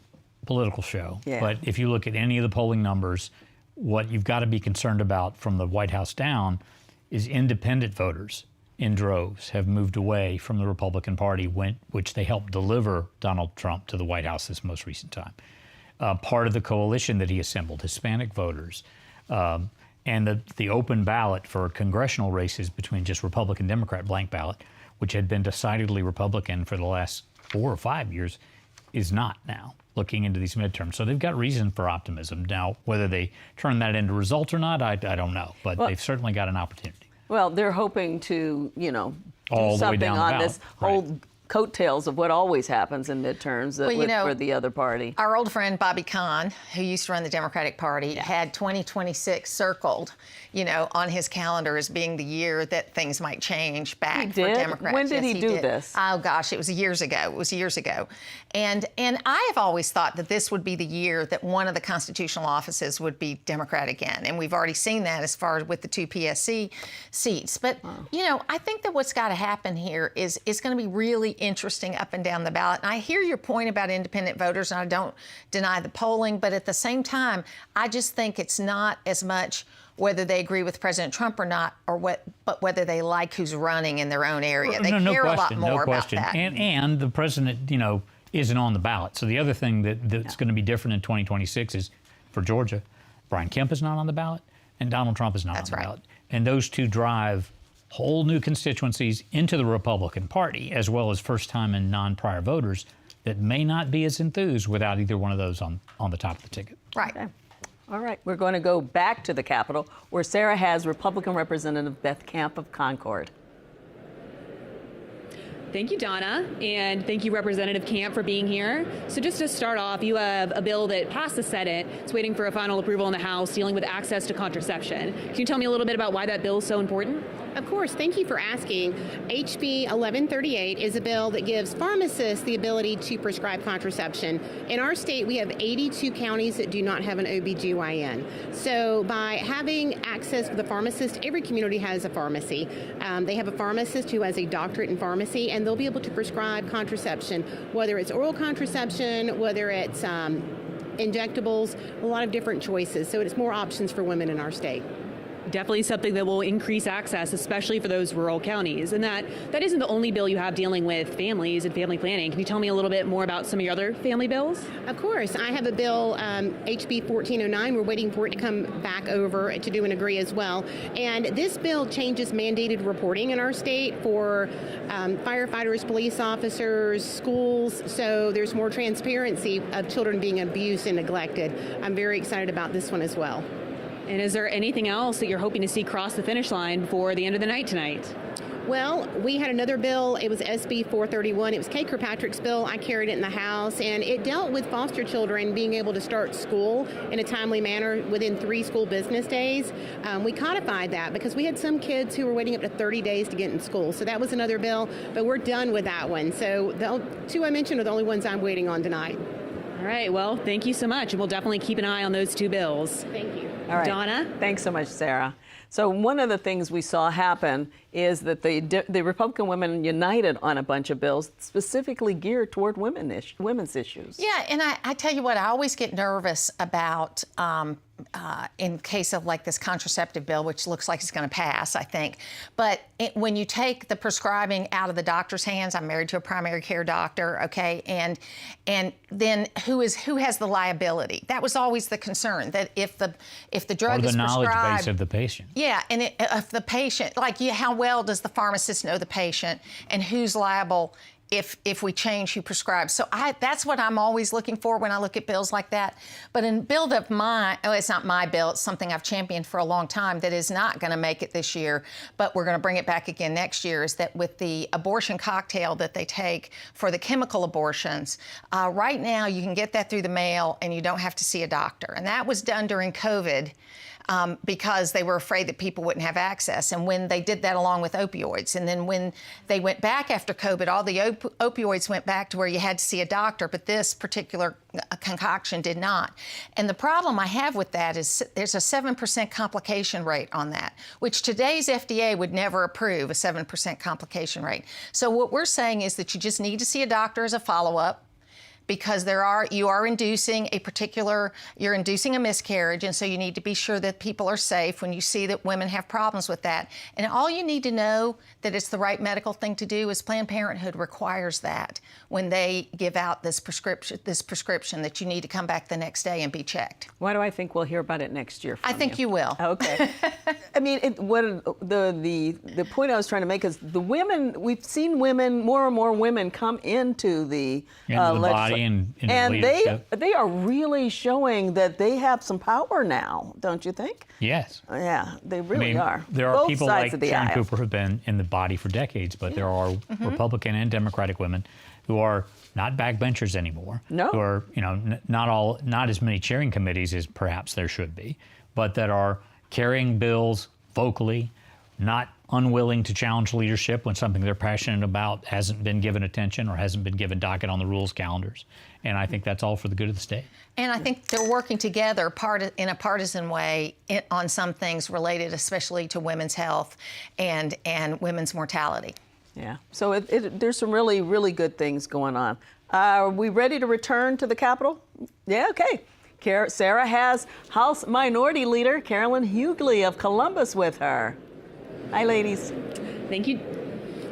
political show, but if you look at any of the polling numbers, what you've got to be concerned about from the White House down is independent voters in droves have moved away from the Republican Party, which they helped deliver Donald Trump to the White House this most recent time. Part of the coalition that he assembled, Hispanic voters, and the open ballot for congressional races between just Republican, Democrat, blank ballot, which had been decidedly Republican for the last 4 or 5 years, is not now, looking into these midterms. So they've got reason for optimism. Now, whether they turn that into results or not, I don't know. But they've certainly got an opportunity. Well, they're hoping to, do All the way something down the on ballot. this whole coattails of what always happens in midterms for the other party. Our old friend Bobby Kahn, who used to run the Democratic Party, had 2026 circled, on his calendar as being the year that things might change back for Democrats. When did he do this? Oh gosh, it was years ago. And I have always thought that this would be the year that one of the constitutional offices would be Democrat again. And we've already seen that as far as with the 2 PSC seats. But, I think that what's got to happen here is it's going to be really interesting up and down the ballot. And I hear your point about independent voters, and I don't deny the polling, but at the same time, I just think it's not as much whether they agree with President Trump or not, but whether they like who's running in their own area. They care a lot more about that. And the president, isn't on the ballot. So the other thing that's going to be different in 2026 is, for Georgia, Brian Kemp is not on the ballot, and Donald Trump is not on the ballot. And those two drive whole new constituencies into the Republican Party, as well as first-time and non-prior voters that may not be as enthused without either one of those on the top of the ticket. Right. Okay. All right, we're going to go back to the Capitol, where Sarah has Republican Representative Beth Kemp of Concord. Thank you, Donna, and thank you, Representative Kemp, for being here. So just to start off, you have a bill that passed the Senate. It's waiting for a final approval in the House dealing with access to contraception. Can you tell me a little bit about why that bill is so important? Of course. Thank you for asking. HB 1138 is a bill that gives pharmacists the ability to prescribe contraception. In our state, we have 82 counties that do not have an OBGYN. So by having access to the pharmacist, every community has a pharmacy. They have a pharmacist who has a doctorate in pharmacy, and they'll be able to prescribe contraception, whether it's oral contraception, whether it's injectables, a lot of different choices. So it's more options for women in our state. Definitely something that will increase access, especially for those rural counties. And that isn't the only bill you have dealing with families and family planning. Can you tell me a little bit more about some of your other family bills? Of course. I have a bill, HB 1409. We're waiting for it to come back over to do and agree as well. And this bill changes mandated reporting in our state for firefighters, police officers, schools. So there's more transparency of children being abused and neglected. I'm very excited about this one as well. And is there anything else that you're hoping to see cross the finish line before the end of the night tonight? Well, we had another bill. It was SB 431. It was Kay Kirkpatrick's bill. I carried it in the House, and it dealt with foster children being able to start school in a timely manner within 3 school business days. We codified that because we had some kids who were waiting up to 30 days to get in school. So that was another bill, but we're done with that one. So the 2 I mentioned are the only ones I'm waiting on tonight. All right. Well, thank you so much. And we'll definitely keep an eye on those 2 bills. Thank you. All right. Donna? Thanks so much, Sarah. So one of the things we saw happen is that the Republican women united on a bunch of bills specifically geared toward women's issues. Yeah, and I tell you what, I always get nervous about in case of like this contraceptive bill, which looks like it's going to pass, I think. But when you take the prescribing out of the doctor's hands, I'm married to a primary care doctor, okay, and then who has the liability? That was always the concern, that if the drug is prescribed, or the knowledge base of the patient. Yeah, and if the patient, how well does the pharmacist know the patient, and who's liable if we change who prescribes. So that's what I'm always looking for when I look at bills like that. But in bill of mine, it's not my bill, it's something I've championed for a long time that is not going to make it this year, but we're going to bring it back again next year, is that with the abortion cocktail that they take for the chemical abortions, right now you can get that through the mail and you don't have to see a doctor. And that was done during COVID. Because they were afraid that people wouldn't have access. And when they did that along with opioids, and then when they went back after COVID, all the opioids went back to where you had to see a doctor, but this particular concoction did not. And the problem I have with that is there's a 7% complication rate on that, which today's FDA would never approve, a 7% complication rate. So what we're saying is that you just need to see a doctor as a follow-up, because you are inducing you're inducing a miscarriage, and so you need to be sure that people are safe when you see that women have problems with that. And all you need to know that it's the right medical thing to do is Planned Parenthood requires that when they give out this prescription that you need to come back the next day and be checked. Why do I think we'll hear about it next year? I think you will. Okay. I mean, the point I was trying to make is we've seen more and more women come into the body and they are really showing that they have some power now, don't you think? Yes. Yeah, they really are. There are Both people sides like of the Sharon aisle. Cooper who have been in the body for decades, but there are Republican and Democratic women who are not backbenchers anymore. No. Who are, not as many chairing committees as perhaps there should be, but that are carrying bills vocally, not unwilling to challenge leadership when something they're passionate about hasn't been given attention or hasn't been given docket on the rules calendars. And I think that's all for the good of the state. And I think they're working together in a partisan way on some things related especially to women's health and women's mortality. Yeah, so there's some really, really good things going on. Are we ready to return to the Capitol? Yeah, okay. Sarah has House Minority Leader Carolyn Hugley of Columbus with her. Hi, ladies. Thank you.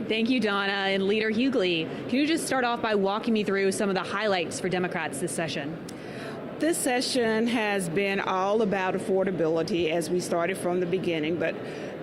Thank you, Donna and Leader Hugley. Can you just start off by walking me through some of the highlights for Democrats this session? This session has been all about affordability as we started from the beginning, but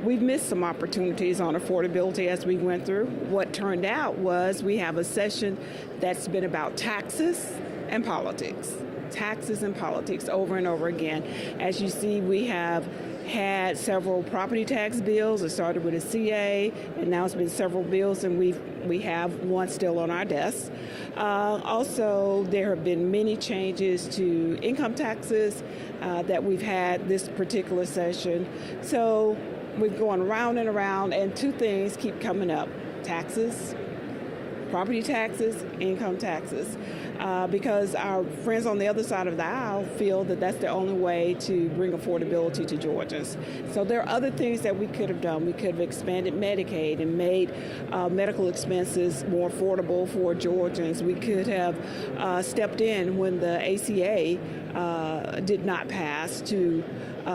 we've missed some opportunities on affordability as we went through. What turned out was we have a session that's been about taxes and politics. Taxes and politics over and over again. As you see, we have had several property tax bills. It started with a CA, and now it's been several bills, and we have one still on our desk. Also, there have been many changes to income taxes that we've had this particular session. So we're going around and around, and two things keep coming up: taxes, property taxes, income taxes. Because our friends on the other side of the aisle feel that that's the only way to bring affordability to Georgians. So there are other things that we could have done. We could have expanded Medicaid and made medical expenses more affordable for Georgians. We could have stepped in when the ACA did not pass to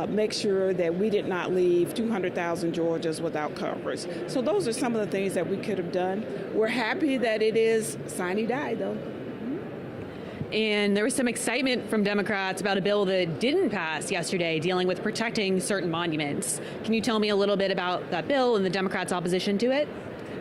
make sure that we did not leave 200,000 Georgians without coverage. So those are some of the things that we could have done. We're happy that it is Sine Die, though. And there was some excitement from Democrats about a bill that didn't pass yesterday dealing with protecting certain monuments. Can you tell me a little bit about that bill and the Democrats' opposition to it?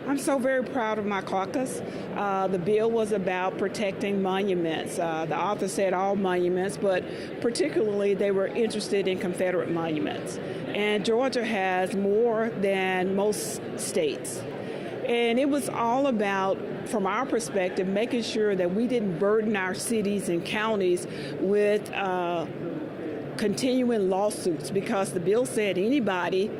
I'm so very proud of my caucus. The bill was about protecting monuments. The author said all monuments, but particularly they were interested in Confederate monuments. And Georgia has more than most states. And it was all about, from our perspective, making sure that we didn't burden our cities and counties with continuing lawsuits, because the bill said anybody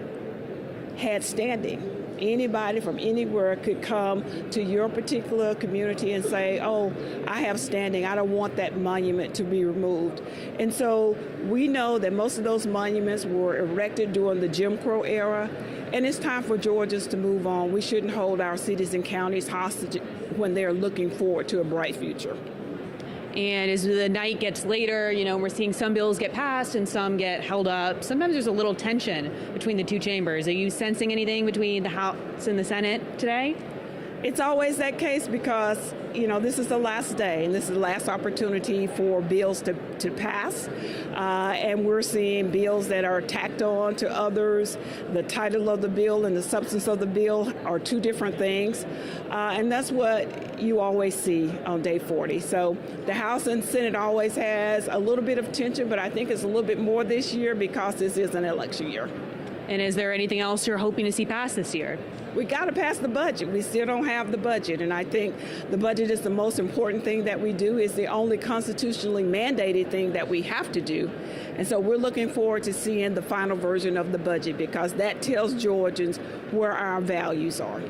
had standing. Anybody from anywhere could come to your particular community and say, oh, I have standing, I don't want that monument to be removed. And so we know that most of those monuments were erected during the Jim Crow era, and it's time for Georgians to move on. We shouldn't hold our cities and counties hostage when they're looking forward to a bright future. And as the night gets later, we're seeing some bills get passed and some get held up. Sometimes there's a little tension between the two chambers. Are you sensing anything between the House and the Senate today? It's always that case because, this is the last day and this is the last opportunity for bills to pass. And we're seeing bills that are tacked on to others. The title of the bill and the substance of the bill are two different things. And that's what you always see on day 40. So the House and Senate always has a little bit of tension, but I think it's a little bit more this year because this is an election year. And is there anything else you're hoping to see passed this year? We got to pass the budget. We still don't have the budget. And I think the budget is the most important thing that we do. It's the only constitutionally mandated thing that we have to do. And so we're looking forward to seeing the final version of the budget because that tells Georgians where our values are.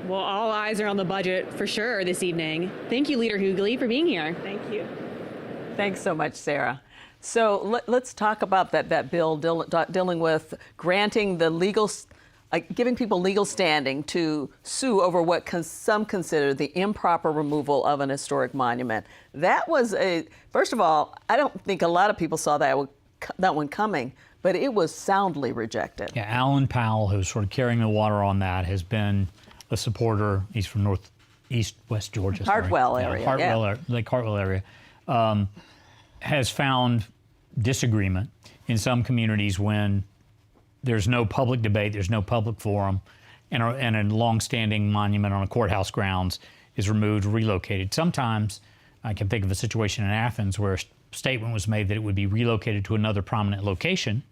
Well, all eyes are on the budget for sure this evening. Thank you, Leader Hugley, for being here. Thank you. Thanks so much, Sarah. So let's talk about that bill dealing with granting the legal, giving people legal standing to sue over what some consider the improper removal of an historic monument. That was first of all, I don't think a lot of people saw that one coming, but it was soundly rejected. Yeah, Alan Powell, who's sort of carrying the water on that, has been a supporter. He's from West Georgia. Hartwell area. Lake Hartwell area. Has found disagreement in some communities when there's no public debate, there's no public forum, and a long-standing monument on a courthouse grounds is removed, relocated. Sometimes I can think of a situation in Athens where a statement was made that it would be relocated to another prominent location,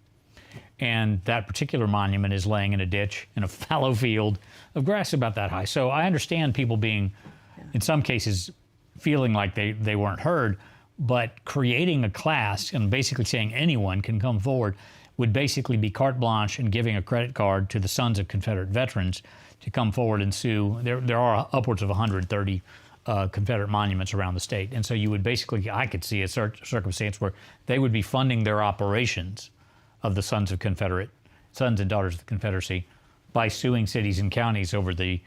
and that particular monument is laying in a ditch in a fallow field of grass about that high. So I understand people being, in some cases, feeling like they weren't heard, but creating a class and basically saying anyone can come forward would basically be carte blanche and giving a credit card to the sons of Confederate veterans to come forward and sue. There are upwards of 130 Confederate monuments around the state. And so you would basically, I could see a circumstance where they would be funding their operations of the sons and daughters of the Confederacy by suing cities and counties over the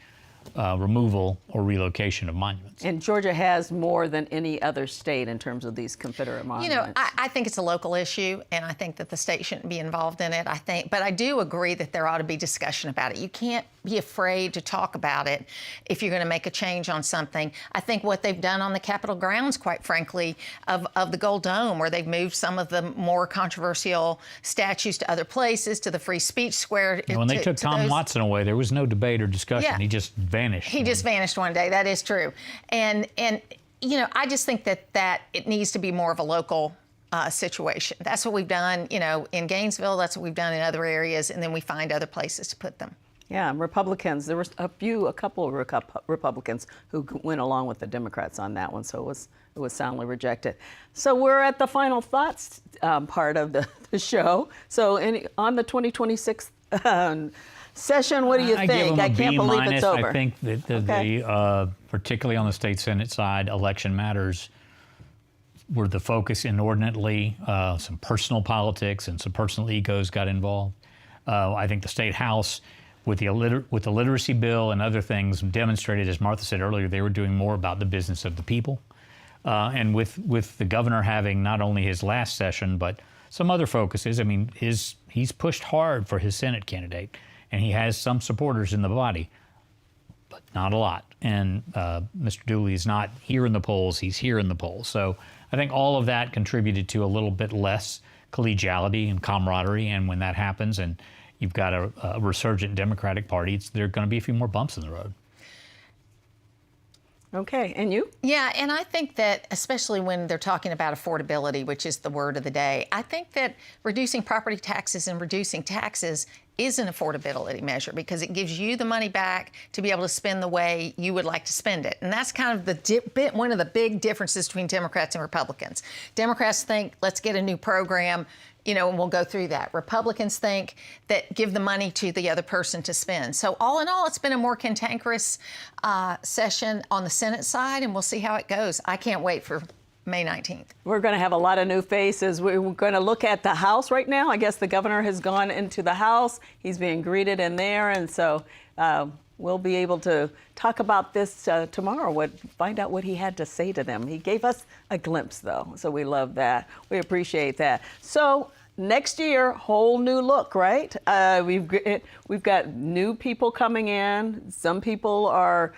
removal or relocation of monuments. And Georgia has more than any other state in terms of these Confederate monuments. I think it's a local issue, and I think that the state shouldn't be involved in it. But I do agree that there ought to be discussion about it. You can't be afraid to talk about it if you're going to make a change on something. I think what they've done on the Capitol grounds, quite frankly, of the Gold Dome, where they've moved some of the more controversial statues to other places, to the Free Speech Square. When they took Tom Watson away, there was no debate or discussion. Yeah. He just vanished. He just vanished one day. That is true. And I just think that it needs to be more of a local situation. That's what we've done, in Gainesville. That's what we've done in other areas, and then we find other places to put them. Yeah, Republicans, there were a couple of Republicans who went along with the Democrats on that one, so it was soundly rejected. So we're at the final thoughts part of the show. So on the 2026 session, what do you think? I can't believe it's over. I think that particularly on the state Senate side, election matters were the focus inordinately. Some personal politics and some personal egos got involved. I think the state House, with the literacy bill and other things, demonstrated, as Martha said earlier, they were doing more about the business of the people. And with the governor having not only his last session, but some other focuses, he's pushed hard for his Senate candidate, and he has some supporters in the body, but not a lot. And Mr. Dooley is not here in the polls, he's here in the polls. So I think all of that contributed to a little bit less collegiality and camaraderie, and when that happens and you've got a resurgent Democratic Party, there are going to be a few more bumps in the road. Okay, and you? Yeah, and I think that especially when they're talking about affordability, which is the word of the day, I think that reducing property taxes and reducing taxes is an affordability measure because it gives you the money back to be able to spend the way you would like to spend it. And that's kind of one of the big differences between Democrats and Republicans. Democrats think, let's get a new program, and we'll go through that. Republicans think that give the money to the other person to spend. So all in all, it's been a more cantankerous session on the Senate side, and we'll see how it goes. I can't wait for May 19th. We're going to have a lot of new faces. We're going to look at the House right now. I guess the governor has gone into the House. He's being greeted in there, and so we'll be able to talk about this tomorrow, find out what he had to say to them. He gave us a glimpse, though, so we love that. We appreciate that. So next year, whole new look, right? We've got new people coming in. Some people are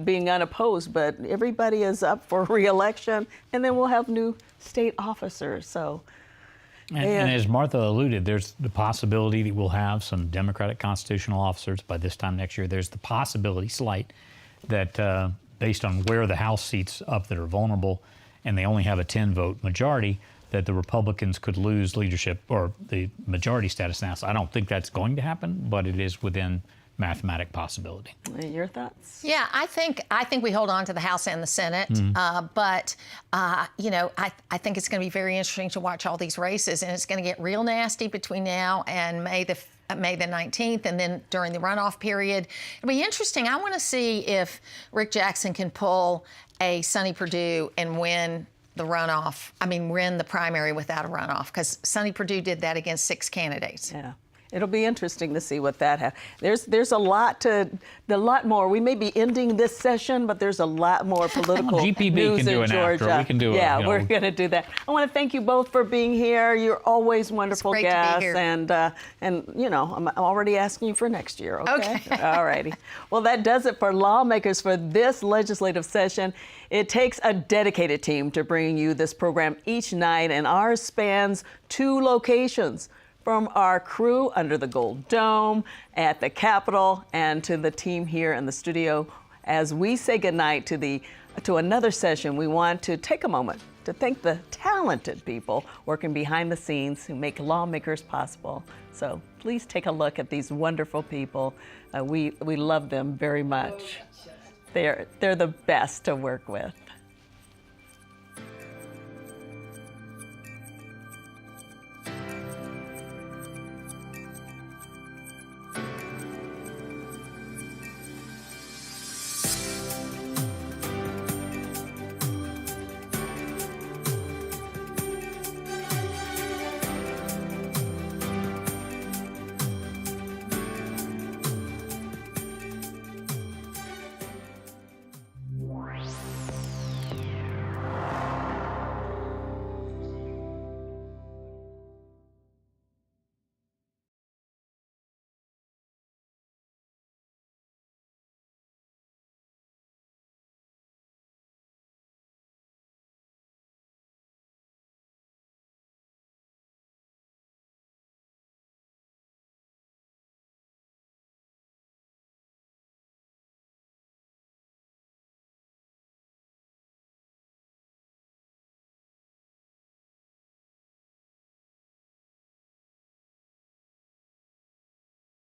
being unopposed, but everybody is up for re-election, and then we'll have new state officers. So, and as Martha alluded, there's the possibility that we'll have some Democratic constitutional officers by this time next year. There's the possibility, slight, that based on where the House seats up that are vulnerable, and they only have a 10-vote majority, that the Republicans could lose leadership or the majority status now. So I don't think that's going to happen, but it is within mathematic possibility. Your thoughts? Yeah, I think we hold on to the House and the Senate, but you know, I think it's going to be very interesting to watch all these races, and it's going to get real nasty between now and May the 19th, and then during the runoff period. It'll be interesting. I want to see if Rick Jackson can pull a Sonny Perdue and win the runoff. I mean, win the primary without a runoff, because Sonny Perdue did that against 6 candidates. Yeah. It'll be interesting to see what that happens. There's a lot more. We may be ending this session, but there's a lot more political GPB news can do in it Georgia. after. We can do it. Yeah, we're going to do that. I want to thank you both for being here. You're always wonderful It's great guests, to be here. and you know, I'm already asking you for next year. Okay. All righty. Well, that does it for Lawmakers for this legislative session. It takes a dedicated team to bring you this program each night, and ours spans 2 locations. From our crew under the Gold Dome, at the Capitol, and to the team here in the studio. As we say goodnight to another session, we want to take a moment to thank the talented people working behind the scenes who make Lawmakers possible. So please take a look at these wonderful people. We love them very much. They're the best to work with.